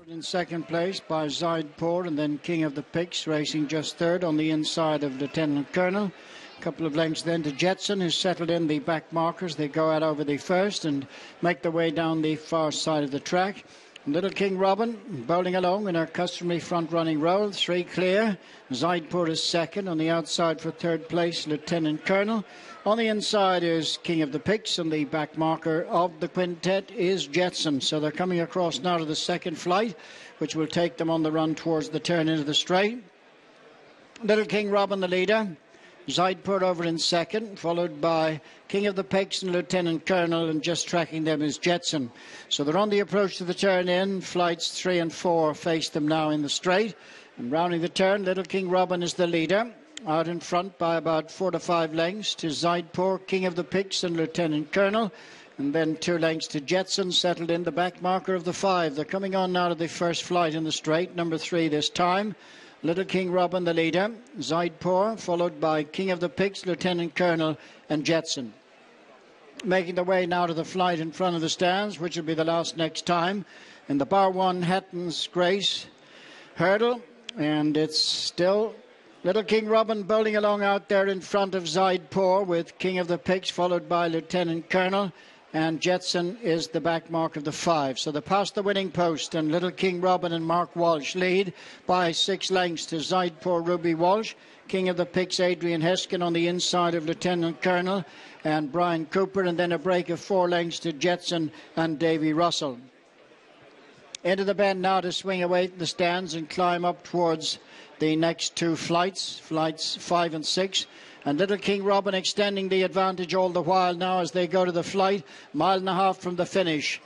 In second place by Zaidpur, and then King of the Picks racing just third on the inside of Lieutenant Colonel. A couple of lengths then to Jetson, who's settled in the back markers. They go out over the first and make their way down the far side of the track. Little King Robin bowling along in her customary front-running role. 3 clear. Zaidpur is second. On the outside for third place, Lieutenant Colonel. On the inside is King of the Picks, and the back marker of the quintet is Jetson. So they're coming across now to the second flight, which will take them on the run towards the turn into the straight. Little King Robin the leader. Zaidpur over in second, followed by King of the Picks and Lieutenant Colonel, and just tracking them is Jetson. So they're on the approach to the turn in. Flights 3 and 4 face them now in the straight. And rounding the turn, Little King Robin is the leader. Out in front by about 4 to 5 lengths to Zaidpur, King of the Picks and Lieutenant Colonel. And then 2 lengths to Jetson, settled in the back marker of the 5. They're coming on now to the first flight in the straight, number 3 this time. Little King Robin the leader, Zaidpur, followed by King of the Picks, Lieutenant Colonel and Jetson. Making their way now to the flight in front of the stands, which will be the last next time. In the bar 1, Hatton's Grace hurdle, and it's still Little King Robin bowling along out there in front of Zaidpur, with King of the Picks followed by Lieutenant Colonel, and Jetson is the back mark of the 5. So they're past the winning post, and Little King Robin and Mark Walsh lead by 6 lengths to Zaidpur, Ruby Walsh. King of the Picks, Adrian Heskin on the inside of Lieutenant Colonel and Brian Cooper, and then a break of 4 lengths to Jetson and Davy Russell. Into the bend now to swing away from the stands and climb up towards the next 2 flights, flights 5 and 6. And Little King Robin extending the advantage all the while now as they go to the flight, 1.5 miles from the finish.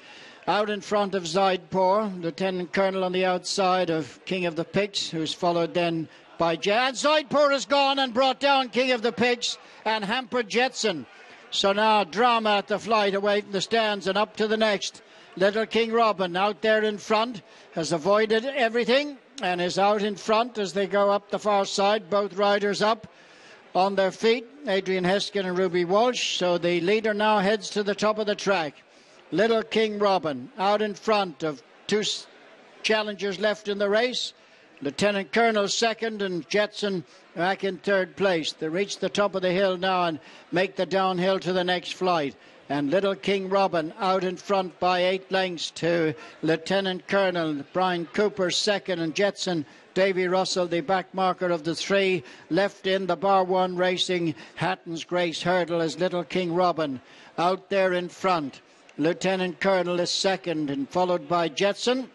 Out in front of Zaidpur, Lieutenant Colonel on the outside of King of the Picks, who's followed then by Jan. Zaidpur has gone and brought down King of the Picks and hampered Jetson. So now drama at the flight away from the stands and up to the next. Little King Robin out there in front has avoided everything and is out in front as they go up the far side. Both riders up on their feet, Adrian Heskin and Ruby Walsh. So the leader now heads to the top of the track. Little King Robin out in front of 2 challengers left in the race. Lieutenant Colonel second and Jetson back in third place. They reach the top of the hill now and make the downhill to the next flight. And Little King Robin out in front by 8 lengths to Lieutenant Colonel. Brian Cooper second, and Jetson, Davy Russell, the back marker of the 3. Left in the bar 1 racing Hatton's Grace hurdle as Little King Robin out there in front. Lieutenant Colonel is second and followed by Jetson.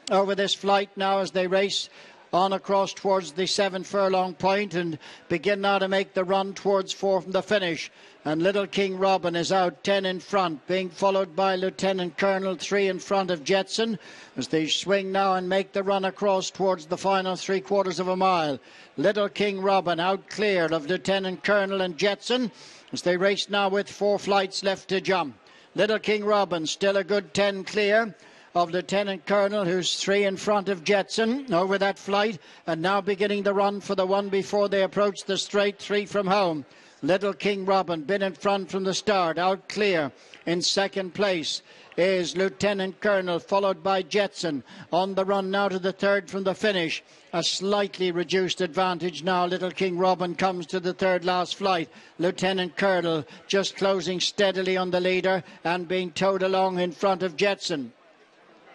Over this flight now as they race on across towards the 7 furlong point and begin now to make the run towards 4 from the finish. And Little King Robin is out 10 in front, being followed by Lieutenant Colonel, 3 in front of Jetson, as they swing now and make the run across towards the final 3/4 of a mile. Little King Robin out clear of Lieutenant Colonel and Jetson as they race now with 4 flights left to jump. Little King Robin still a good 10 clear of Lieutenant Colonel, who's 3 in front of Jetson over that flight, and now beginning the run for the one before they approach the straight 3 from home. Little King Robin been in front from the start, out clear. In second place is Lieutenant Colonel, followed by Jetson. On the run now to the 3rd from the finish. A slightly reduced advantage now. Little King Robin comes to the 3rd last flight. Lieutenant Colonel just closing steadily on the leader and being towed along in front of Jetson.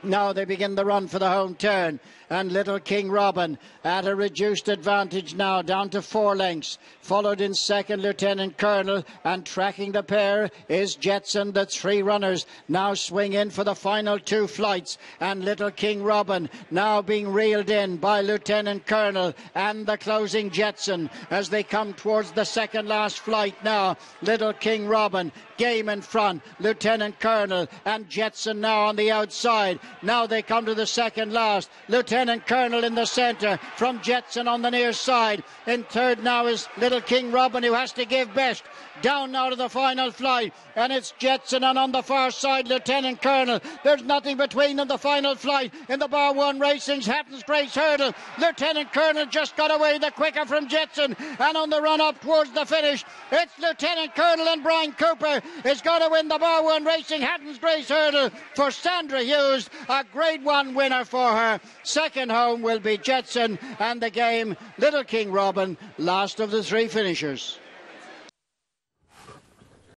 Now they begin the run for the home turn, and Little King Robin at a reduced advantage now, down to 4 lengths. Followed in second, Lieutenant Colonel, and tracking the pair is Jetson. The 3 runners now swing in for the final 2 flights, and Little King Robin now being reeled in by Lieutenant Colonel and the closing Jetson as they come towards the 2nd last flight now. Little King Robin game in front, Lieutenant Colonel and Jetson now on the outside. Now they come to the 2nd last. Lieutenant Colonel in the centre from Jetson on the near side. In 3rd now is Little King Robin, who has to give best. down now to the final flight, and it's Jetson, and on the far side Lieutenant Colonel. There's nothing between them. The final flight in the Bar 1 Racing's Hatton's Grace Hurdle. Lieutenant Colonel just got away the quicker from Jetson, and on the run up towards the finish, it's Lieutenant Colonel, and Brian Cooper is going to win the Bar 1 Racing Hatton's Grace Hurdle for Sandra Hughes. A Grade 1 winner for her. Second home will be Jetson, and the game Little King Robin, last of the three finishers.